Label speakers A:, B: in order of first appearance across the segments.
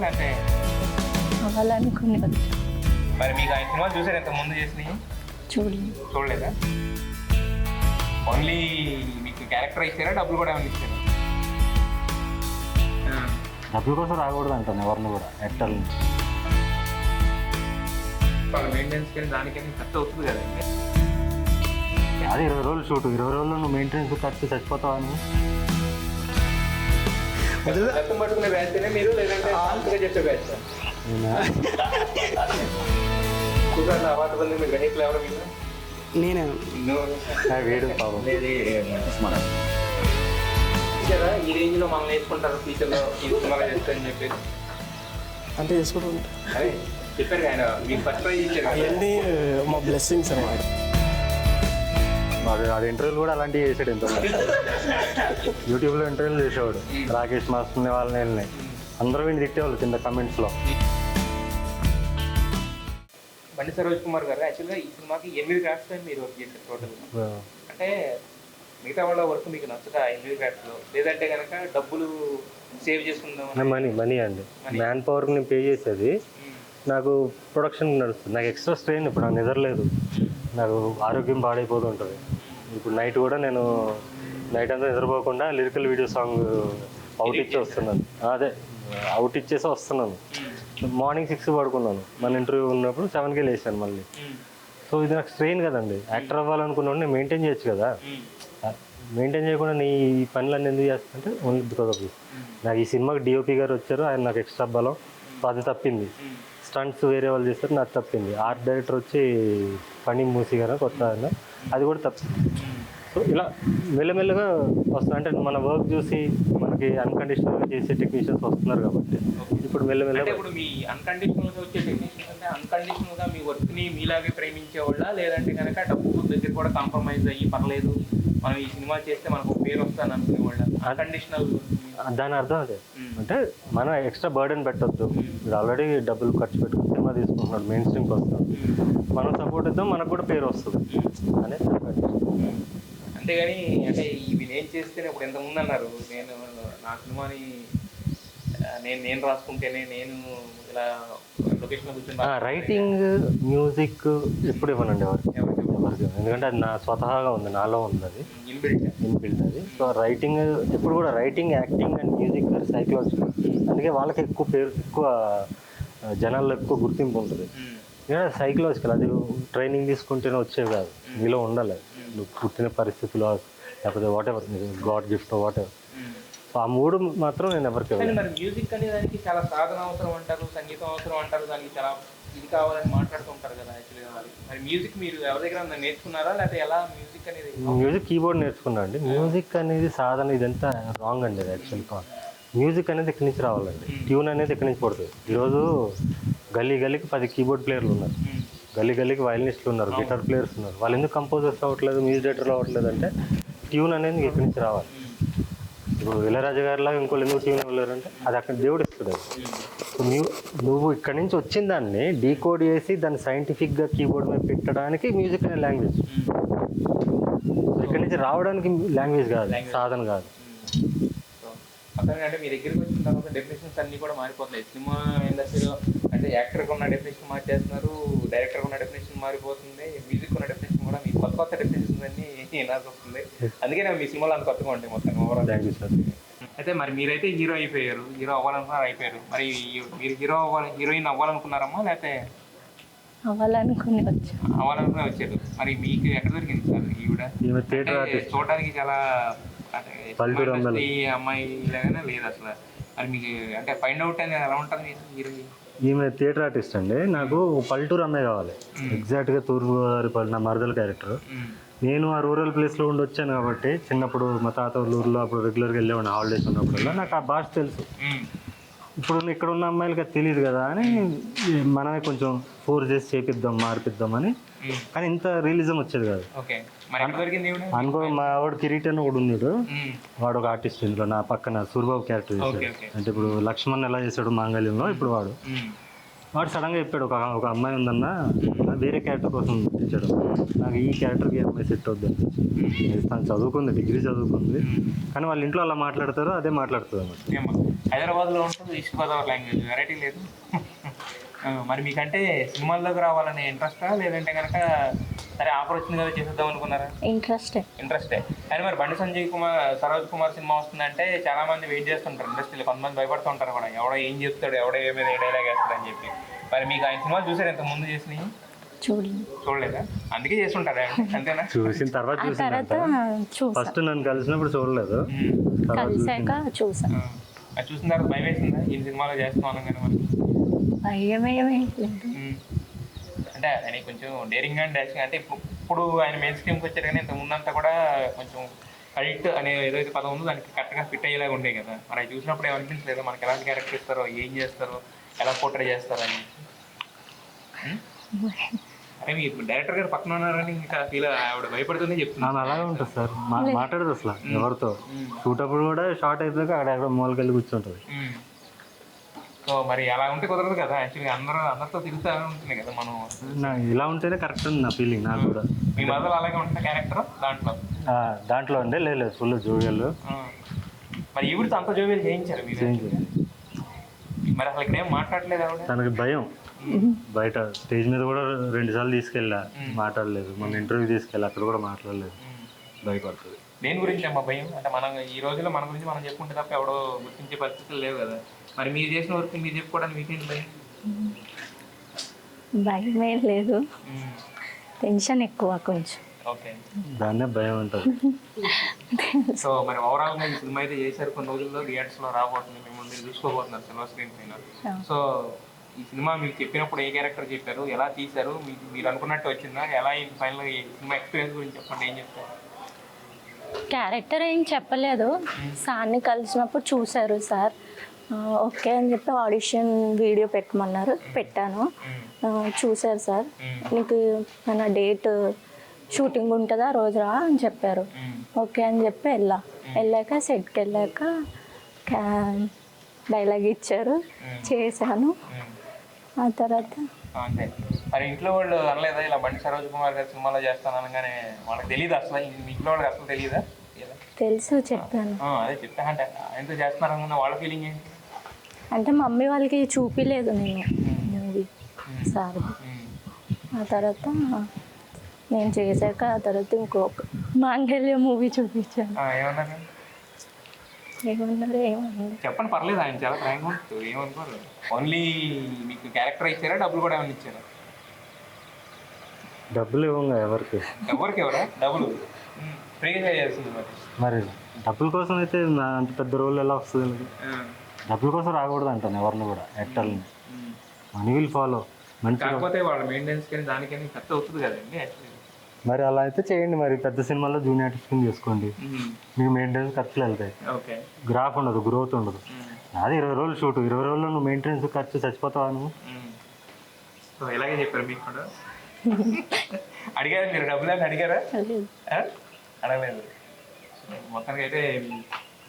A: లేకపోతే
B: అవ్వాలనుకునేవచ్చు.
A: మరి మీకు ఆయన సినిమాలు చూసారు ఎంత ముందు చేసినాయి? చూడలేదా? ఓన్లీ మీకు క్యారెక్టర్ ఇచ్చారా, డబ్బులు కూడా ఏమైనా ఇచ్చారా?
C: డబ్బుల కోసం రాకూడదు అంటాను ఎవరిని కూడా యాక్టర్ని.
A: వాళ్ళ మెయింటెనెన్స్ కానీ దానికని ఖర్చు అవుతుంది కదండి.
C: అది 20 రోజులు షూట్, 20 రోజుల్లో నువ్వు మెయింటెనెన్స్ ఖర్చు చచ్చిపోతావా నువ్వు?
A: రక్తం పట్టుకునే బ్యాచ్నే మీరు, లేదంటే ఆల్ట్గా చెప్పే బ్యాచ్? అవార్డు పొంది మీరు గ్రహికులు ఎవరు? మీరు
D: నేనే
C: వేడు పాపం.
A: కదా ఈ రేంజ్లో మనం నేర్చుకుంటారు ఫ్యూచర్లో ఈ సినిమాలో చేస్తారని చెప్పేసి
D: అంటే చేసుకుంటూ ఉంటా.
A: అదే చెప్పారు ఆయన మీకు ఫస్ట్ ప్రైజ్ ఇచ్చారు.
D: అవన్నీ మా బ్లెస్సింగ్స్ అన్నమాట.
C: అది ఇంటర్వ్యూలు కూడా అలాంటివి చేసాడు ఎంతో. యూట్యూబ్లో ఇంటర్వ్యూలు చేసేవాడు. రాకేష్ మాస్టర్ని వాళ్ళని వెళ్ళిన అందరూ వీడిని తిట్టేవాళ్ళు కింద కమెంట్స్లో.
A: బండి సరోజ్ కుమార్ గారు యాక్చువల్గా ఈ సినిమాకి 8 క్రాఫ్ట్స్ అని మీరు వర్క్ చేశారు టోటల్. అంటే మిగతా వాళ్ళ వర్క్ మీకు నచ్చదా 8 క్రాఫ్ట్స్లో? లేదంటే కనుక డబ్బులు సేవ్ చేసుకుందాం?
C: మనీ అండి. మ్యాన్ పవర్కి నేను పే చేసేది, నాకు ప్రొడక్షన్ నడుస్తుంది. నాకు ఎక్స్ట్రా స్ట్రెయిన్. ఇప్పుడు నాకు నిద్రలేదు, నాకు ఆరోగ్యం పాడైపోతుంటుంది. ఇప్పుడు నైట్ కూడా నేను నైట్ అంతా నిద్రపోకుండా లిరికల్ వీడియో సాంగ్ అవుట్ ఇచ్చి వస్తున్నాను. అదే అవుట్ ఇచ్చేసి వస్తున్నాను. మార్నింగ్ 6 పడుకున్నాను. మన ఇంటర్వ్యూ ఉన్నప్పుడు 7కి లేచాను మళ్ళీ. సో ఇది నాకు స్ట్రెయిన్ కదండి. యాక్టర్ అవ్వాలనుకున్నాను, నేను మెయింటైన్ చేయొచ్చు కదా. మెయింటైన్ చేయకుండా నీ ఈ పనులన్నీ ఎందుకు చేస్తుంటే ఓన్లీ బికాస్ ఆఫ్ దిస్. నాకు ఈ సినిమాకి డిఓపి గారు వచ్చారు, ఆయన నాకు ఎక్స్ట్రా బలం. సో అది తప్పింది. స్టంట్స్ వేరే వాళ్ళు చేస్తారు, నాకు తప్పింది. ఆర్ట్ డైరెక్టర్ వచ్చి పని మూసి గారు కొత్త ఆయన, అది కూడా తప్పింది. సో ఇలా మెల్లమెల్లగా వస్తుంది. అంటే మన వర్క్ చూసి మనకి అన్కండిషనల్గా చేసే టెక్నీషియన్స్ వస్తున్నారు కాబట్టి ఇప్పుడు మెల్లమెల్లగా.
A: ఇప్పుడు మీ అన్కండిషనల్గా వచ్చే టెక్నీషియన్స్ అంటే అన్కండిషనల్గా మీ వర్క్ని మీలాగే ప్రేమించేవాళ్ళ, లేదంటే కనుక డబ్బు దగ్గర కూడా కాంప్రమైజ్ అయ్యి పర్లేదు మనం ఈ సినిమా చేస్తే మనకు పేరు వస్తాను అనుకునేవాళ్ళ? అన్కండిషనల్
C: దాని అర్థం అదే. అంటే మనం ఎక్స్ట్రా బర్డెన్ పెట్టొద్దు. ఇప్పుడు ఆల్రెడీ డబ్బులు ఖర్చు పెట్టుకుని సినిమా తీసుకుంటున్నాడు, మెయిన్ స్ట్రీమ్కి వస్తాం, మనం సపోర్ట్ ఇద్దాం, మనకు కూడా పేరు వస్తుంది అనేది.
A: అంతేగాని అంటే ఇవి నేను చేస్తేనే ఇప్పుడు ఎంతమంది అన్నారు, నేను నా సినిమాని నేను రాసుకుంటేనే నేను ఇలా లొకేషన్లో కూర్చొని
C: రైటింగ్ మ్యూజిక్ ఎప్పుడు ఇవ్వనండి ఎవరికి. ఎందుకంటే అది నా స్వతహాగా ఉంది, నాలో ఉంది, అది ఇన్బిల్ట్ అది. సో రైటింగ్ ఎప్పుడు కూడా writing, acting and music psychological. అందుకే వాళ్ళకి ఎక్కువ పేరు, ఎక్కువ జనాల్లో ఎక్కువ గుర్తింపు ఉంటుంది. సైకలాజికల్, అది ట్రైనింగ్ తీసుకుంటేనే వచ్చేవి కాదు, మీలో ఉండాలి. నువ్వు పుట్టిన పరిస్థితుల్లో లేకపోతే what ever, God gift what ever. So ఆ 3 మాత్రం నేను ఎవరికి.
A: మరి మ్యూజిక్ అనే దానికి చాలా సాధన అవసరం అంటారు, సంగీతం అవసరం అంటారు, దానికి చాలా ఇది కావాలని మాట్లాడుతూ ఉంటారు కదా యాక్చువల్గా. మరి మ్యూజిక్ మీరు ఎవరి దగ్గర నేర్చుకున్నారా, లేకపోతే ఎలా మ్యూజిక్ అనేది?
C: మ్యూజిక్ కీబోర్డ్ నేర్చుకున్నా అండి. మ్యూజిక్ అనేది సాధన, ఇదంతా రాంగ్ అండి. అది యాక్చువల్గా మ్యూజిక్ అనేది ఎక్కడి నుంచి రావాలండి, ట్యూన్ అనేది ఎక్కడి నుంచి పడుతుంది. ఈరోజు గల్లీకి 10 కీబోర్డ్ ప్లేయర్లు ఉన్నారు, గల్లీకి వయలినిస్టులు ఉన్నారు, గిటార్ ప్లేయర్స్ ఉన్నారు. వాళ్ళు ఎందుకు కంపోజర్స్ అవ్వట్లేదు, మ్యూజిక్ డైరెక్టర్లు అవ్వట్లేదు అంటే ట్యూన్ అనేది ఎక్కడి నుంచి రావాలి. ఇప్పుడు ఇళయరాజా గారిలాగా ఇంకోళ్ళు ఎందుకు ట్యూన్ ఇవ్వలేరంటే అది అక్కడ దేవుడు ఇస్తుంది. నువ్వు ఇక్కడి నుంచి వచ్చిన దాన్ని డీకోడ్ చేసి దాన్ని సైంటిఫిక్గా కీబోర్డ్ మీద పెట్టడానికి మ్యూజిక్ అనే లాంగ్వేజ్. ఇక్కడి నుంచి రావడానికి లాంగ్వేజ్ కాదు, సాధన కాదు.
A: అంటే మీ దగ్గరికి వచ్చిన తర్వాత డెఫినేషన్స్ అన్నీ కూడా మారిపోతున్నాయి సినిమా ఇండస్ట్రీలో. అంటే యాక్టర్కి ఉన్న డెఫినేషన్ మార్చేస్తున్నారు, డైరెక్టర్కి ఉన్న డెఫినేషన్ మారిపోతుంది, మ్యూజిక్ ఉన్న డెఫినేషన్ కూడా మీ కొత్త డెఫినేషన్స్ అన్నీ నాకు వస్తుంది. అందుకే నేను మీ సినిమాలో అంత కొత్తగా ఉంటాయి మొత్తం ఓవరాల్.
C: Thank you sir.
A: అయితే మరి మీరైతే హీరో అయిపోయారు, హీరో అవ్వాలనుకున్నారు, అయిపోయారు. మరి మీరు హీరోయిన్ అవ్వాలనుకున్నారమ్మా, లేకపోతే
B: అవ్వాలనుకునే
A: వచ్చారు? మరి మీకు ఎక్కడ దొరికింది సార్ ఈవిడ? చూడడానికి చాలా అమ్మాయి లాగానే లేదు అసలు. మరి మీకు అంటే ఫైండ్ అవుట్ అనేది ఎలా ఉంటుంది హీరోయిన్?
C: ఈమె థియేటర్ ఆర్టిస్ట్ అండి. నాకు పల్లెటూరు అమ్మాయి కావాలి, ఎగ్జాక్ట్గా తూర్పుగోదావరి నా మరదల క్యారెక్టర్. నేను ఆ రూరల్ ప్లేస్లో ఉండి వచ్చాను కాబట్టి చిన్నప్పుడు మా తాత ఊర్లో అప్పుడు రెగ్యులర్గా వెళ్ళేవాడిని హాలిడేస్ ఉన్నప్పుడల్లా. నాకు ఆ భాష తెలుసు. ఇప్పుడు ఇక్కడ ఉన్న అమ్మాయిలకి అది తెలియదు కదా అని మనమే కొంచెం ఫోర్స్ చేసి చేపిద్దాం, మార్పిద్దామని. కానీ ఇంత రియలిజం వచ్చేది కాదు అనుకో. మా వాడు కిరీటన్ కూడా ఉన్నాడు, వాడు ఒక ఆర్టిస్ట్ ఇందులో నా పక్కన సూర్యబాబు క్యారెక్టర్ చేశాడు. అంటే ఇప్పుడు లక్ష్మణ్ ఎలా చేశాడు మాంగళ్యంలో, ఇప్పుడు వాడు. వాడు సడన్గా చెప్పాడు ఒక అమ్మాయి ఉందన్న వేరే క్యారెక్టర్ కోసం ఇచ్చాడు, నాకు ఈ క్యారెక్టర్కి అమ్మాయి సెట్ అవుద్ది. తను చదువుకుంది, డిగ్రీ చదువుకుంది, కానీ వాళ్ళ ఇంట్లో అలా మాట్లాడతారు, అదే మాట్లాడుతుంది అన్నమాట.
A: హైదరాబాద్లో ఉంటుంది ఈస్ట్ గోదావరి లాంగ్వేజ్, వెరైటీ లేదు. మరి మీకంటే సినిమాల్లోకి రావాలనే ఇంట్రెస్టా, లేదంటే కనుక సరే ఆఫర్ వచ్చింది కదా చేసేద్దాం అనుకున్నారా?
B: ఇంట్రెస్టే.
A: కానీ మరి బండి సంజయ్ కుమార్, సరోజ్ కుమార్ సినిమా వస్తుందంటే చాలా మంది వెయిట్ చేస్తుంటారు ఇండస్ట్రీలో, కొంతమంది భయపడుతూ ఉంటారు కూడా, ఎవడో ఏం చెప్తాడు, ఎవడో ఏ మీద ఏ డైలాగ్ వేస్తాడు అని చెప్పి. మరి మీకు ఆయన సినిమాలు చూసారు ఇంతకు ముందు చేసినవి? చూడలేదా? అందుకే చేస్తుంటారా? అంతేనా?
C: చూసిన తర్వాత ఫస్ట్ నన్ను కలిసినప్పుడు చూడలేదు,
B: కలిసాక చూసా.
A: అది చూసిన తర్వాత భయం వేసిందా ఈ సినిమాలో చేస్తున్నాం అనగానే? మనకి అంటే ఆయన కొంచెం డేరింగ్ అండ్ డాషింగ్, అంటే ఇప్పుడు ఆయన మెయిన్ స్ట్రీమ్కి వచ్చారు, కానీ ఇంత ముందంతా కూడా కొంచెం కల్ట్ అనే ఏదైతే పదం ఉందో దానికి కరెక్ట్గా ఫిట్ అయ్యేలాగా ఉండే కదా. మరి అవి చూసినప్పుడు ఏమనిపించలేదు మనకి, ఎలాంటి క్యారెక్టర్ ఇస్తారో, ఏం చేస్తారో, ఎలా పోర్ట్రే చేస్తారో అని? అంటే మీ డైరెక్టర్ గారు పక్కన ఉన్నారని ఇంకా ఫీల్, ఆవిడ భయపడుతూనే చెప్తున్నాను.
C: అలాగే ఉంటుంది సార్, మాట్లాడదు అసలు ఎవరితో. షూట్ అప్పుడు కూడా షార్ట్ అయిపోయాక అక్కడ మూలకెళ్ళి కూర్చుంటుంది.
A: సో మరి అలా ఉంటే కుదరదు కదా, యాక్చువల్గా అందరితో తిరుగుతూ ఉంటుంది కదా మనం.
C: ఇలా ఉంటేనే కరెక్ట్ ఉంది నా ఫీలింగ్. నాకు కూడా
A: మీ మదర్ అలాగే ఉంటుంది క్యారెక్టర్
C: దాంట్లో అండి, లేదు ఫుల్ జోవియల్.
A: మరి ఈవిడితో అంత జోవియల్ చేయించారు మీరు? మరి అసలు ఇక్కడ ఏం మాట్లాడలేదు ఆవిడ?
C: తనకి భయం, బయట స్టేజ్ మీద కూడా 2 సార్లు తీసుకెళ్ళా, మాట్లాడలేదు. మన ఇంటర్వ్యూ తీసుకెళ్ళి అక్కడ కూడా మాట్లాడలేదు, భయపడుతుంది.
A: దేని గురించి అమ్మ భయం? అంటే మనం ఈ రోజుల్లో మన గురించి మనం చెప్పుకుంటే తప్ప ఎవడో గుర్తించే పరిస్థితులు లేవు కదా. మరి మీరు చేసిన వర్క్ మీరు చెప్పుకోవడానికి మీకేంటి భయం?
B: భయం లేదు, టెన్షన్ ఎక్కువ కొంచెం.
A: ఓకే,
C: దాన్నే భయం ఉంటుంది.
A: సో మరి ఓవరాల్గా ఈ సినిమా అయితే చేశారు, కొన్ని రోజుల్లో థియేటర్స్లో రాబోతుంది, మిమ్మల్ని మీరు చూసుకోబోతున్నారు సిల్వర్ స్క్రీన్ పైన. సో ఈ సినిమా మీకు చెప్పినప్పుడు ఏ క్యారెక్టర్ చెప్పారు, ఎలా తీశారు, మీరు అనుకున్నట్టు వచ్చిందా, ఎలా ఫైనల్గా ఈ సినిమా ఎక్స్పీరియన్స్ గురించి చెప్పండి, ఏం చెప్తారు?
B: క్యారెక్టర్ ఏం చెప్పలేదు, సార్ని కలిసినప్పుడు చూశారు సార్, ఓకే అని చెప్పి ఆడిషన్ వీడియో పెట్టమన్నారు, పెట్టాను. చూశారు సార్, నీకు మన డేట్ షూటింగ్ ఉంటుందా రోజు రా అని చెప్పారు. ఓకే అని చెప్పి వెళ్ళాక సెట్కి వెళ్ళాక డైలాగ్ ఇచ్చారు, చేశాను. ఆ తర్వాత
A: అంతే. మరి ఇంట్లో వాళ్ళు అనలేదా ఇలా బండి సరోజ్ కుమార్ గారి సినిమాలో చేస్తాను అనగానే? వాళ్ళకి తెలియదు అసలు, మీ ఇంట్లో వాళ్ళకి అసలు తెలియదా?
B: తెలుసు, చెప్పాను.
A: అదే చెప్పా, అంటే ఎంత చేస్తున్నారు అనుకున్న వాళ్ళ ఫీలింగ్ ఏంటి?
B: అంటే మమ్మీ వాళ్ళకి చూపిలేదు నేను మూవీ సార్. ఆ తర్వాత నేను చేశాక ఆ తర్వాత ఇంకొక మాంగళ్య మూవీ చూపించాను. ఏమన్నారు
A: చెప్పండి, పర్లేదు, ఆయన చాలా ఫ్రాంక్ ఉంటుంది, ఏమనుకోరు. ఓన్లీ మీకు క్యారెక్టర్ ఇచ్చారా, డబ్బులు కూడా ఏమైనా ఇచ్చారా?
C: డబ్బులు ఇవ్వంగా ఎవరికి
A: ఎవరా డబ్బులు ఫ్రీగా చేస్తుంది?
C: మరి డబ్బుల కోసం అయితే అంత పెద్ద రోల్ ఎలా వస్తుంది? డబ్బుల కోసం రాకూడదు అంటాను ఎవరిని కూడా, యాక్టర్ని. Money will follow.
A: కాకపోతే వాళ్ళ మెయింటెనెన్స్ కానీ దానికని ఖర్చు అవుతుంది కదండి.
C: మరి అలా అయితే చేయండి, మరి పెద్ద సినిమాలో జూనియర్ ఆర్టిస్ట్ కింద చేసుకోండి, మీకు మెయింటెనెన్స్ ఖర్చులు వెళ్తాయి, గ్రాఫ్ ఉండదు, గ్రోత్ ఉండదు. అది 20 రోజులు షూట్, 20 రోజుల్లో నువ్వు మెయింటెనెన్స్ ఖర్చు చచ్చిపోతావా నువ్వు?
A: ఇలాగే చెప్పారు మీకు కూడా? అడిగారా మీరు డబ్బులు అని అడిగారా? అడగలేదు. మొత్తానికి అయితే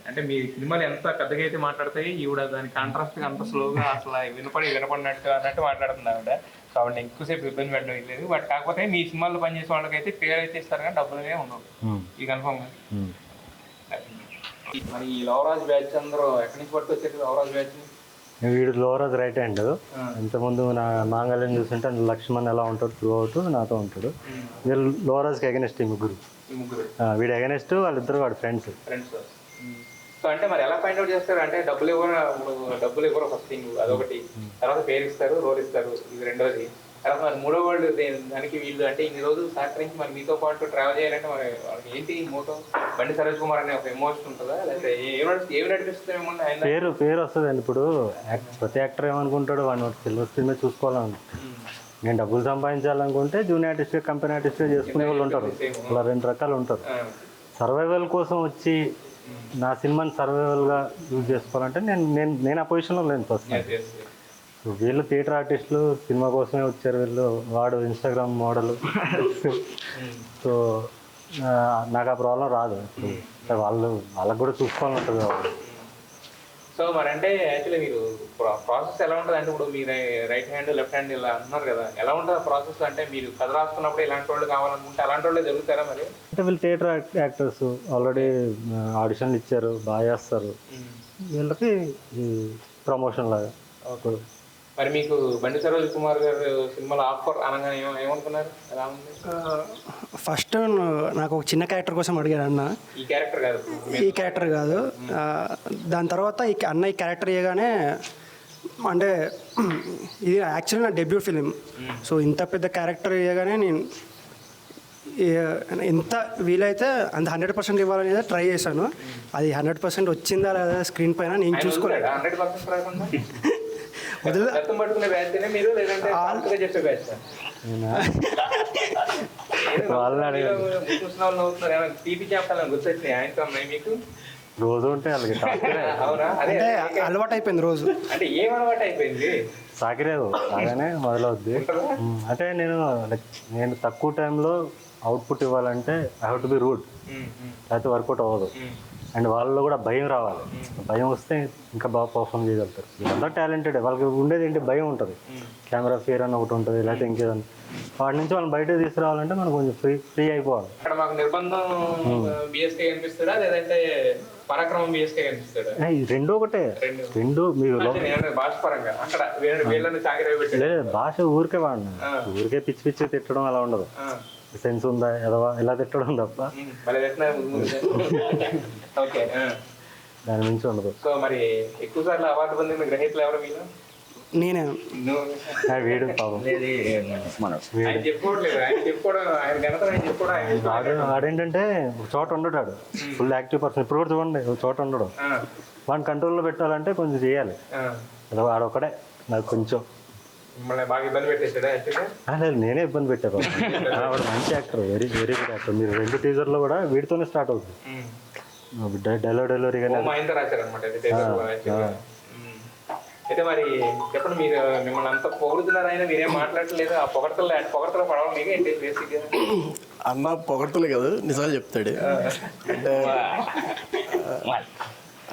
A: అంటే మీ సినిమాలు ఎంత పెద్దగా అయితే మాట్లాడతాయి, ఈవిడ దాని కాంట్రాస్ట్గా అంత స్లోగా అసలు వినపడినట్టు అన్నట్టు మాట్లాడుతుంది ఆవిడ. సో ఆవిడ ఎక్కువసేపు ఇబ్బంది పెట్టడం లేదు. బట్ కాకపోతే మీ సినిమాల్లో పనిచేసే వాళ్ళకైతే పేరు అయితే ఇస్తారు కానీ డబ్బులనే ఉండవు, ఇది కన్ఫర్మ్గా. మరి ఈ లవరాజ్ బ్యాచ్ అందరూ ఎక్కడి నుంచి పట్టుకొచ్చారు లవరాజ్ బ్యాచ్?
C: వీడు లోవరాజ్ రైట్ హ్యాండ్. ఇంతకుముందు నా మాంగళ్యం చూస్తుంటే లక్ష్మణ్ ఎలా ఉంటాడు త్రూ అవుట్ నాతో ఉంటాడు. వీళ్ళు లోవరాజ్కి ఎగనెస్ట్ ముగ్గురు. వీడు ఎగనెస్ట్, వాళ్ళిద్దరు వాడు ఫ్రెండ్స్.
A: సో అంటే మరి ఎలా ఫైండ్ అవుట్ చేస్తారు? అంటే డబ్బులు ఇవ్వరు ఫస్ట్ థింగ్, అదొకటి. తర్వాత పేరు ఇస్తారు, రోల్ ఇస్తారు, ఇది రెండోది. తర్వాత మరి మూడో వాళ్ళు దానికి వీళ్ళు అంటే ఇన్ని రోజులు సహకరించి మరి మీతో పాటు ట్రావెల్ చేయాలంటే మరి వాళ్ళకి ఏంటి మోటో? బండి సరోజ్ కుమార్ అనే ఒక ఎమోషన్ ఉంటుందా, లేకపోతే ఏమి నడిపిస్తుంది?
C: పేరు వస్తుందండి. ఇప్పుడు ప్రతి యాక్టర్ ఏమనుకుంటాడు, వాడిని సిల్వర్ స్క్రీన్ మీద చూసుకోవాలని. నేను డబ్బులు సంపాదించాలనుకుంటే జూనియర్ ఆర్టిస్ట్, కంపెనీ ఆర్టిస్ట్ చేసుకునే వాళ్ళు ఉంటారు, అలా 2 రకాలు ఉంటారు. సర్వైవల్ కోసం వచ్చి నా సినిమాని సర్వైవల్గా యూజ్ చేసుకోవాలంటే నేను ఆ పొజిషన్లో లేను ఫస్ట్. వీళ్ళు థియేటర్ ఆర్టిస్టులు సినిమా కోసమే వచ్చారు, వీళ్ళు వాడు ఇన్స్టాగ్రామ్ మోడల్. సో నాకు ఆ ప్రాబ్లం రాదు. ఇప్పుడు వాళ్ళకి కూడా చూసుకోవాలని ఉంటుంది కాబట్టి.
A: సో మరి అంటే యాక్చువల్లీ మీరు ప్రాసెస్ ఎలా ఉంటుంది అంటే ఇప్పుడు మీరు రైట్ హ్యాండ్ లెఫ్ట్ హ్యాండ్ ఇలా అంటున్నారు కదా, ఎలా ఉంటుంది ఆ ప్రాసెస్? అంటే మీరు కథ రాసుకున్నప్పుడు ఇలాంటి వాళ్ళు కావాలనుకుంటే అలాంటి వాళ్ళే జరుగుతారా మరి?
C: అంటే వీళ్ళు థియేటర్ యాక్టర్స్ ఆల్రెడీ ఆడిషన్లు ఇచ్చారు, బాగా చేస్తారు, వీళ్ళకి ప్రమోషన్ లాగా.
A: మరి మీకు బండి సరోజ్ కుమార్ గారు సినిమాలో ఆఫర్ అనగానే ఏమనుకున్నారు? ఎలా ఉంది?
D: ఫస్ట్ నాకు ఒక చిన్న క్యారెక్టర్ కోసం అడిగాడు అన్న.
A: ఈ క్యారెక్టర్ కాదు,
D: ఈ క్యారెక్టర్ కాదు. దాని తర్వాత ఈ క్యారెక్టర్ చేయగానే అంటే ఇది యాక్చువల్లీ నా డెబ్యూ ఫిలిం. సో ఇంత పెద్ద క్యారెక్టర్ చేయగానే నేను ఎంత వీలైతే అంత 100% ఇవ్వాలని ట్రై చేశాను. అది 100% వచ్చిందా లేదా స్క్రీన్ పైన నేను చూసుకోలేదు.
A: 100% రాకుండా గతం పట్టుకునే బ్యాచ్ మీరు, లేదంటే చెప్పే బ్యాచ్? టీపీ చెప్పాలని గుర్తొచ్చినాయి ఆయనతో ఉన్నాయి మీకు?
C: రోజు ఉంటే వాళ్ళకి
A: అవునా? అదే
D: అలవాటు అయిపోయింది రోజు.
A: అంటే ఏం అలవాటు అయిపోయింది?
C: సాకిరేదు అలానే మొదలవుద్ది. అంటే నేను తక్కువ టైంలో అవుట్పుట్ ఇవ్వాలంటే I have to be rude, లేకపోతే వర్కౌట్ అవ్వదు. అండ్ వాళ్ళలో కూడా భయం రావాలి. భయం వస్తే ఇంకా బాగా పర్ఫామ్ చేయగలుగుతారు. వీళ్ళంతా టాలెంటెడ్, వాళ్ళకి ఉండేది ఏంటి భయం ఉంటుంది, కెమెరా ఫియర్ అని ఒకటి ఉంటుంది, లేకపోతే ఇంకేదన్నా. వాటి నుంచి వాళ్ళని బయట తీసుకురావాలంటే మనం కొంచెం ఫ్రీ అయిపోవాలి.
A: అక్కడ మాకు నిర్బంధం బిఎస్కే కనిపిస్తాడా, లేదంటే పరాక్రమం బిఎస్కే కనిపిస్తాడా?
C: రెండు ఒకటే, రెండు మీరు
A: భాష పరంగా అక్కడ వీళ్ళని సాగిరే
C: లేదు. భాష ఊరికే వాడినా, ఊరికే పిచ్చి పిచ్చి తిట్టడం అలా ఉండదు. సెన్స్ ఉందా ఎదవా ఇలా తిట్టడం తప్ప దాని నుంచి ఉండదు.
A: సో మరి ఎక్కువ సార్లు అవార్డు పొందిన గ్రహీతలు ఎవరు మీరు?
D: నేనే.
C: వీడు పాపం వాడేంటంటే ఒక చోట ఉండటాడు, ఫుల్ యాక్టివ్ పర్సన్. ఇప్పుడు కూడా చూడండి, ఒక చోట ఉండడు. వాడిని కంట్రోల్లో పెట్టాలంటే కొంచెం చేయాలి. వాడొక్కడే నాకు కొంచెం లేదు, నేనే ఇబ్బంది పెట్టాను. వాడు మంచి actor, very very good actor. మీరు 2 టీజర్లో కూడా వీడితోనే స్టార్ట్ అవుతుంది. డెలివరీ కానీ
A: అయితే మరి చెప్పండి, మీరు మిమ్మల్ని అంత పొగుడుతున్నారు, ఆయన మీరేం మాట్లాడలేదు. ఆ పొగడతలు పడవడం మీకు ఏంటి బేసిక్గా?
D: అన్న పొగడతలే కదా, నిజాలు చెప్తాడు.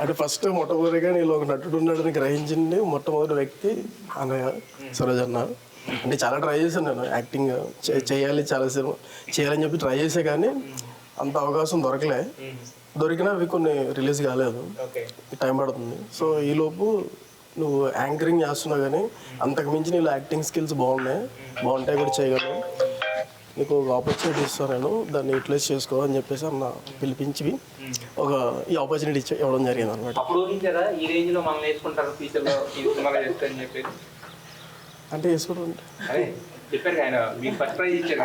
D: అంటే ఫస్ట్ మొట్టమొదటిగా నేను ఒక నటుడు ఉన్నాడని గ్రహించింది మొట్టమొదటి వ్యక్తి అన్నయ్య సరోజ్ అన్న. అంటే చాలా ట్రై చేశాను నేను యాక్టింగ్ చేయాలి, చాలా సినిమా చేయాలని చెప్పి ట్రై చేసే, కానీ అంత అవకాశం దొరికినా అవి కొన్ని రిలీజ్ కాలేదు, టైం పడుతుంది. సో ఈలోపు నువ్వు యాంకరింగ్ చేస్తున్నావు, కానీ అంతకు మించి నీళ్ళు యాక్టింగ్ స్కిల్స్ బాగుంటాయి కూడా చేయగలవు, నీకు ఒక ఆపర్చునిటీ ఇస్తాను నేను, దాన్ని యూటిలైజ్ చేసుకో అని చెప్పేసి అన్న పిలిపించి ఈ ఆపర్చునిటీ ఇవ్వడం జరిగింది అనమాట. అంటే చేసుకోవడం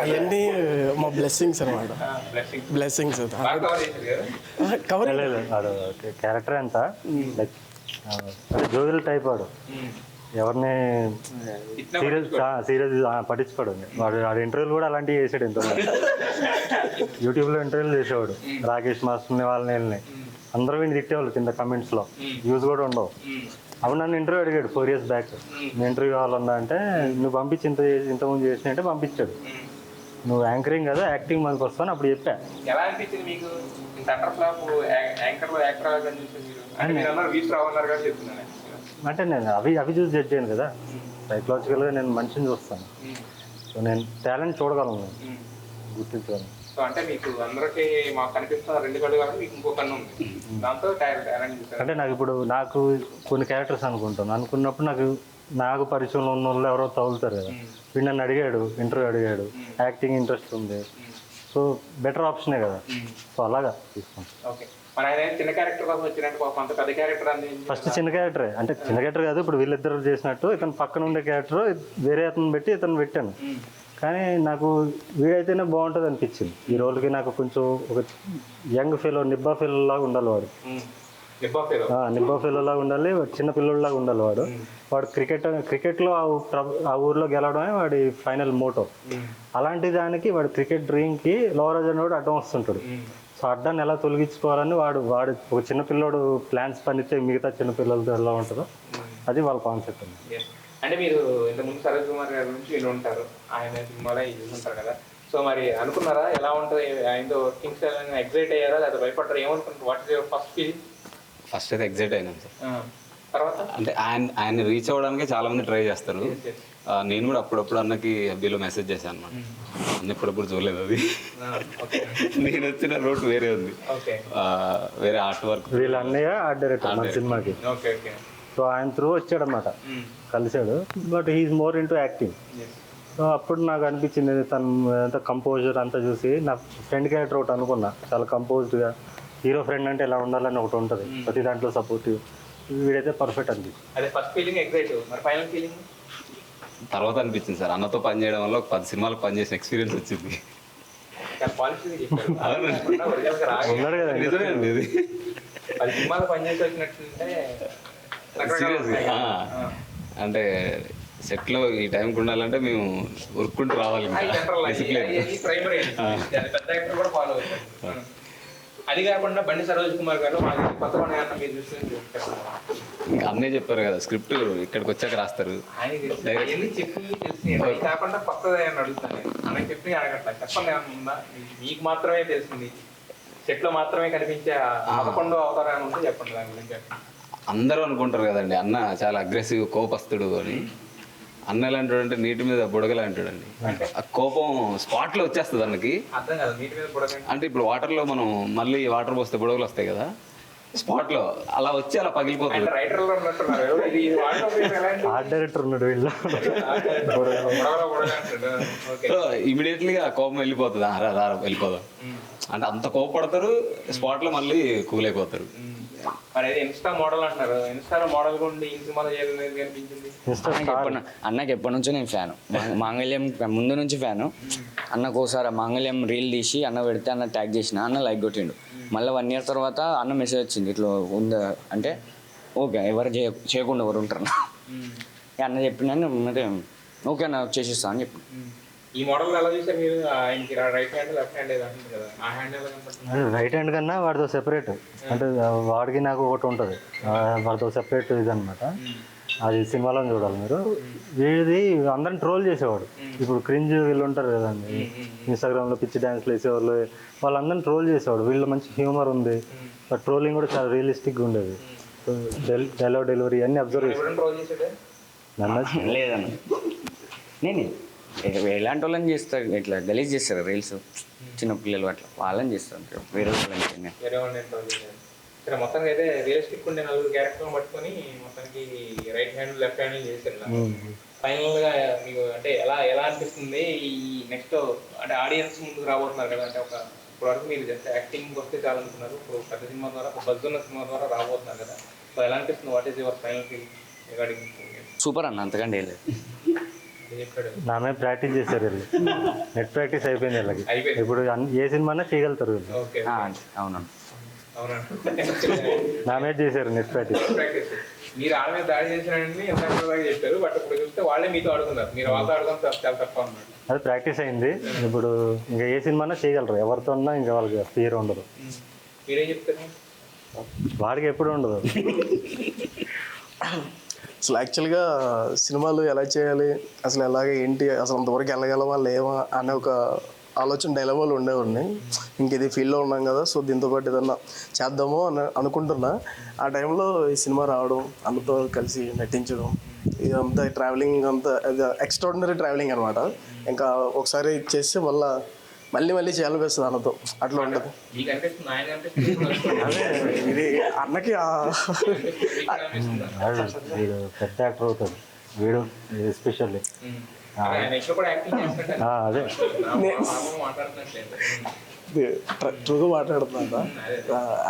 D: అవన్నీ మా బ్లెస్సింగ్స్ అనమాట. బ్లెస్సింగ్స్
C: కవర్ క్యారెక్టర్ ఎంత జోగిల్ టైప్ వాడు, ఎవరిని సీరియస్ పట్టించుకోడు వాడు ఇంటర్వ్యూలు కూడా అలాంటివి చేసాడు. ఎంతో యూట్యూబ్లో ఇంటర్వ్యూలు చేసేవాడు. రాకేష్ మాస్టర్ని వాళ్ళని అందరూ వీడిని తిట్టేవాళ్ళు కింద కమెంట్స్లో, వ్యూస్ కూడా ఉండవు. అప్పుడు నన్ను ఇంటర్వ్యూ అడిగాడు 4 years బ్యాక్. నేను ఇంటర్వ్యూ కావాలన్నా అంటే నువ్వు పంపించి ఇంతకుముందు చేసిన అంటే పంపించాడు. నువ్వు యాంకరింగ్ కదా, యాక్టింగ్ మనకు వస్తాను అప్పుడు చెప్పా.
A: ఎలా అనిపించింది మీకు?
C: అంటే నేను అవి చూసి జడ్జ్ చేయను కదా, సైకలాజికల్గా నేను మనిషిని చూస్తాను. సో నేను టాలెంట్ చూడగలను, గుర్తించగలను.
A: సో అంటే మీకు అందరికీ మాకు కనిపిస్తున్న 2 కళ్ళు కాబట్టి మీకు ఇంకో కన్ను ఉంది, దాంతో
C: అంటే నాకు కొన్ని క్యారెక్టర్స్ అనుకున్నప్పుడు నాకు పరిచయంలో ఉన్న వాళ్ళు ఎవరో తగులుతారు కదా. వీడు నన్ను అడిగాడు, ఇంటర్వ్యూ అడిగాడు, యాక్టింగ్ ఇంట్రెస్ట్ ఉంది, సో బెటర్ ఆప్షనే కదా. సో అలాగా తీసుకుంటాను. ఫస్ట్ చిన్న క్యారెక్టరే, అంటే చిన్న క్యారెక్టర్ కాదు, ఇప్పుడు వీళ్ళిద్దరు చేసినట్టు ఇతను పక్కన ఉండే క్యారెక్టర్ వేరే అతను పెట్టి ఇతను పెట్టాను. కానీ నాకు వీడైతేనే బాగుంటుంది అనిపించింది. ఈ రోజుకి నాకు కొంచెం ఒక యంగ్ ఫెలో, నిబ్బా ఫెలో లాగా ఉండాలి వాడు. నిబ్బా ఫెలో లాగా ఉండాలి, చిన్న పిల్లలాగా ఉండాలి వాడు. వాడు క్రికెట్లో ఆ ఊర్లో గెలవడమే వాడి ఫైనల్ మోటో. అలాంటి దానికి వాడు క్రికెట్ డ్రీమ్కి లోవరాజ్ అనేవాడు అడ్డం వస్తుంటాడు. సో అడ్డాన్ని ఎలా తొలగించుకోవాలని వాడు ఒక చిన్నపిల్లోడు ప్లాన్స్ పనితే మిగతా చిన్నపిల్లలతో ఎలా ఉంటుందో అది వాళ్ళ కాన్సెప్ట్.
A: అంటే మీరు ఇంతకుముందు సరోజ్ కుమార్ గారి గురించి విని ఉంటారు, ఆయన సినిమాలో చూసుంటారు కదా. సో మరి అనుకున్నారా ఎలా ఉంటుంది ఆయనతో వర్కింగ్ స్టైల్? ఎగ్జైట్ అయ్యారా లేదా భయపడ్డారా? ఏమనుకుంటారు? What is your first feeling?
E: First అయితే ఎగ్జైట్ అయినాను సార్.
A: తర్వాత
E: అంటే ఆయన రీచ్ అవ్వడానికి చాలా మంది ట్రై చేస్తారు. నేను కూడా అప్పుడప్పుడు అన్నకి FBలో మెసేజ్ చేశాను అనమాట. అన్న ఎప్పుడప్పుడు చూడలేదు అది. నేను వచ్చిన రూట్ వేరే ఉంది, వేరే ఆర్ట్ వర్క్.
C: వీళ్ళ అన్నయ్య ఆర్ట్ డైరెక్టర్ మన సినిమాకి. సో ఆయన త్రూ వచ్చాడు అనమాట, కలిశాడు. But he is more into acting. So అప్పుడు నాకు అనిపించింది తను అంత కంపోజర్ అంతా చూసి నా ఫ్రెండ్ క్యారెక్టర్ ఒకటి అనుకున్నా, చాలా కంపోజ్డ్గా హీరో ఫ్రెండ్ అంటే ఎలా ఉండాలని ఒకటి ఉంటుంది, ప్రతి దాంట్లో సపోర్టివ్. వీడైతే పర్ఫెక్ట్
A: అనిపించింది.
E: తర్వాత అనిపించింది సార్, అన్నతో పని చేయడం వల్ల ఒక 10 సినిమాలకు పనిచేసిన ఎక్స్పీరియన్స్ వచ్చింది.
C: ఉన్నాడు కదా
E: నిజమే అండి ఇది. సీరియస్గా అంటే సెట్లో ఈ టైంకి ఉండాలంటే మేము ఉరుక్కుంటూ రావాలి.
A: అది కాకుండా బండి సరోజ్ కుమార్ గారు
E: ఇంకా అన్నే చెప్పారు కదా, స్క్రిప్ట్ ఇక్కడికి వచ్చాక రాస్తారు.
A: కాకుండా కొత్తది అని అడుగుతాను. అన్నకి చెప్పి అడగట్లా, చెప్పండి ఏమన్నా మీకు మాత్రమే తెలిసింది, సెట్ లో మాత్రమే కనిపించే 11వ అవతారం ఉంటే చెప్పండి దాని గురించి.
E: అందరూ అనుకుంటారు కదండి అన్న చాలా అగ్రెసివ్ కోపస్తుడు అని. అన్న ఎలాంటి అంటే నీటి మీద బుడగలాంటాడు అండి. ఆ కోపం స్పాట్ లో వచ్చేస్తుంది అన్నకి.
A: అర్థం కాదు నీటి మీద బుడగ
E: అంటే ఇప్పుడు వాటర్ లో మనం మళ్ళీ వాటర్ పోస్తే బుడగలు వస్తాయి కదా, స్పాట్ లో అలా వచ్చి అలా పగిలిపోతుంది.
C: ఆర్ట్ డైరెక్టర్ ఉన్నాడు వీళ్ళు.
E: సో ఇమీడియట్లీ ఆ కోపం వెళ్ళిపోతుంది, వెళ్ళిపోదాం అంటే అంత కోపపడతారు, స్పాట్ లో మళ్ళీ కూల్ అయిపోతారు.
A: మరి ఇన్స్టా మోడల్ అంటారు, ఇన్స్టాలో మోడల్ ఉండి ఈ సినిమాలో కనిపించింది.
F: అన్నకి ఎప్పటి నుంచో నేను ఫ్యాను, మాంగళ్యం ముందు నుంచి ఫ్యాను. అన్నకు ఒకసారి మాంగళ్యం రీల్ తీసి అన్న పెడితే అన్న ట్యాగ్ చేసిన, అన్న లైక్ కొట్టిండు. మళ్ళీ 1 year తర్వాత అన్న మెసేజ్ వచ్చింది ఇట్లా ఉందా అంటే, ఓకే ఎవరు చేయకుండా ఎవరు ఉంటారు అన్న చెప్పిన, అంటే ఓకే అన్న చేసేస్తా అని చెప్పి.
A: ఈ మోడల్ ఎలా చూసారు మీరు? ఆయనకి రైట్ హ్యాండ్ లెఫ్ట్ హ్యాండ్ ఏదో అంటుంది కదా, ఆ హ్యాండ్ ఎలా కనపడుతుంది?
C: రైట్ హ్యాండ్ కన్నా వాడితో సెపరేట్, అంటే వాడికి నాకు ఒకటి ఉంటుంది, వాడితో సెపరేట్ ఇది అనమాట. అది సినిమాలో చూడాలి మీరు. వీడిది అందరిని ట్రోల్ చేసేవాడు. ఇప్పుడు క్రింజ్ వీళ్ళు ఉంటారు కదండి, ఇన్స్టాగ్రామ్లో పిచ్చి డ్యాన్స్లు వేసేవాళ్ళు, వాళ్ళందరిని ట్రోల్ చేసేవాడు. వీళ్ళు మంచి హ్యూమర్ ఉంది, బట్ ట్రోలింగ్ కూడా చాలా రియలిస్టిక్గా ఉండేది. డైలాగ్ డెలివరీ అన్నీ అబ్జర్వ్ చేసి
F: నన్ను లేదన్న నేను ఎలాంటి వాళ్ళని చేస్తారు, ఇట్లా గలీజ్ చేస్తారు రీల్స్, చిన్నపిల్లలు అట్లా వాళ్ళని చేస్తారు, వేరే
A: వాళ్ళని మొత్తానికి అయితే రియలిస్టిక్ ఉండే 4 క్యారెక్టర్లు పట్టుకొని మొత్తానికి రైట్ హ్యాండ్ లెఫ్ట్ హ్యాండ్ చేశారు. ఫైనల్ గా మీకు అంటే ఎలా అనిపిస్తుంది ఈ నెక్స్ట్ అంటే ఆడియన్స్ ముందుకు రాబోతున్నారు కదా, అంటే ఒక ఇప్పటివరకు మీరు జస్ట్ యాక్టింగ్ వస్తే చాలా అనుకున్నారు, ఇప్పుడు పెద్ద సినిమా ద్వారా బజ్ ఉన్న సినిమా ద్వారా రాబోతున్నారు కదా, సో ఎలా అనిపిస్తుంది? What is your final feel regarding?
F: Super అన్న, అంతకంటే ఏం లేదు.
C: నా మీద ప్రాక్టీస్ చేశారు వీళ్ళు, నెట్ ప్రాక్టీస్ అయిపోయింది వీళ్ళకి. ఇప్పుడు ఏ సినిమా చేయగలుగుతారు వీళ్ళు.
F: అవునన్నా
C: నా మీద చేశారు నెట్ ప్రాక్టీస్.
A: మీరు ఆడ మీద దాడి చేసినారని ఎంత చెప్పారు, బట్ ఇప్పుడు చూస్తే వాళ్ళే మీతో ఆడుతున్నారు, మీరు వాళ్ళతో ఆడుతాం చాలా తప్ప అన్నమాట.
C: అది ప్రాక్టీస్ అయింది. ఇప్పుడు ఇంకా ఏ సినిమా చేయగలరు, ఎవరితో ఉన్నా ఇంకా వాళ్ళకి ఫియర్ ఉండదు.
A: మీరేం చెప్తారు?
C: వాడికి ఎప్పుడు ఉండదు.
D: అసలు యాక్చువల్గా సినిమాలు ఎలా చేయాలి, అసలు ఎలాగ ఏంటి, అసలు అంతవరకు వెళ్ళగలవా లేవా అనే ఒక ఆలోచన డైలమాలు ఉండేవాడిని. ఇంక ఇది ఫీల్డ్లో ఉన్నాం కదా, సో దీంతో పాటు ఏదన్నా చేద్దాము అని అనుకుంటున్నా. ఆ టైంలో ఈ సినిమా రావడం, అందరితో కలిసి నటించడం, ఇదంతా ట్రావెలింగ్ అంతా ఎక్స్ట్రాడినరీ ట్రావెలింగ్ అనమాట. ఇంకా ఒకసారి చేస్తే మళ్ళీ చేయాలనిపిస్తుంది అన్నతో, అట్లా ఉంటుంది. అదే ఇది అన్నకి
C: వీడు పెద్ద యాక్టర్ అవుతాడు వీడు ఎస్పెషల్లీ. అదే
D: ట్రూగా మాట్లాడుతున్నా.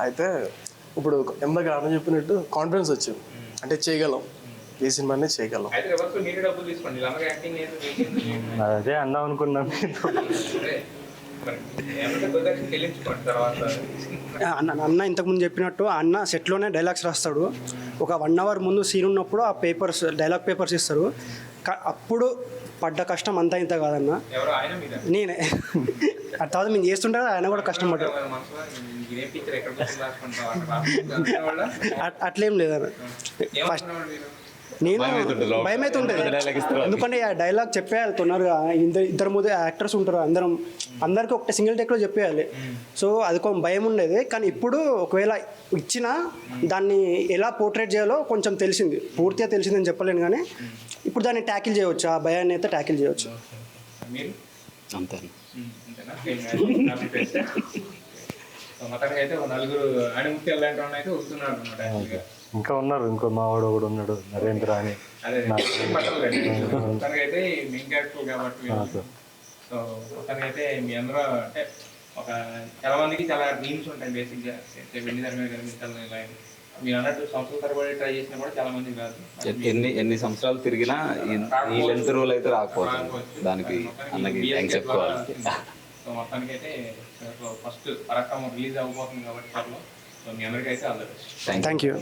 D: అయితే ఇప్పుడు ఎందాక అన్న చెప్పినట్టు కాన్ఫిడెన్స్ వచ్చింది, అంటే చేయగలం, ఏ సినిమానే చేయగలం.
C: అదే అందాం అనుకున్నాం.
G: అన్న ఇంతకుముందు చెప్పినట్టు అన్న సెట్లోనే డైలాగ్స్ రాస్తాడు. ఒక 1 hour ముందు సీన్ ఉన్నప్పుడు ఆ పేపర్స్ డైలాగ్ పేపర్స్ ఇస్తారు. అప్పుడు పడ్డ కష్టం అంతా ఇంత కాదన్న, నేనే ఆ తర్వాత మేము చేస్తుంటారు, ఆయన కూడా కష్టపడ్డాడు. అట్లేం లేదన్న. ఫస్ట్ నేను
E: భయం అవుతుంటుంది లోపల.
G: భయం అయితే ఉంటుంది
E: డైలాగ్ ఇస్తారు అని.
G: ఎందుకంటే ఆ డైలాగ్ చెప్పేయాలి తొందరగా. ఇద్దరు ముందు యాక్టర్స్ ఉంటారు, అందరికి ఒకటి సింగిల్ టేక్లో చెప్పేయాలి. సో అది కొంచెం భయం ఉండేది. కానీ ఇప్పుడు ఒకవేళ ఇచ్చినా దాన్ని ఎలా పోర్ట్రేట్ చేయాలో కొంచెం తెలిసింది, పూర్తిగా తెలిసిందని చెప్పలేను. కానీ ఇప్పుడు దాన్ని ట్యాకిల్ చేయవచ్చు, ఆ భయాన్ని అయితే ట్యాకిల్ చేయవచ్చు.
A: మీరు
E: అంతే.
A: అంతేనా? సో మొత్తానికి అయితే ఒక నలుగురు ఆణిముత్యాలు లాంటి వాళ్ళని అయితే వస్తున్నారు అనమాట యాక్చువల్గా.
C: ఇంకా ఉన్నారు, ఇంకో మావాడు ఒకడు ఉన్నాడు, నరేంద్ర అని.
A: అదే మొత్తానికి అయితే మెయిన్ క్యారెక్టర్ కాబట్టి వీళ్ళు. సో మొత్తానికి అయితే మీ అందరూ అంటే ఒక చాలా మందికి చాలా డ్రీమ్స్ ఉంటాయి బేసిక్గా, వెండి దాని మీద కనిపించాలని. ఇలా మీరు అన్నట్టు సంవత్సరాల తరబడి ట్రై చేసినా కూడా చాలా మందికి రాదు.
E: ఎన్ని సంవత్సరాలు తిరిగినా ఈ లెంత్ రోల్ అయితే రాకపోతుంది. దానికి అన్నకి థ్యాంక్స్ చెప్పుకోవాలి.
A: సో మొత్తానికి అయితే ఫస్ట్ పరాక్రమం రిలీజ్ అవ్వబోతుంది కాబట్టి త్వరలో. సో మీ అందరికీ అయితే all the best.
G: Thank you.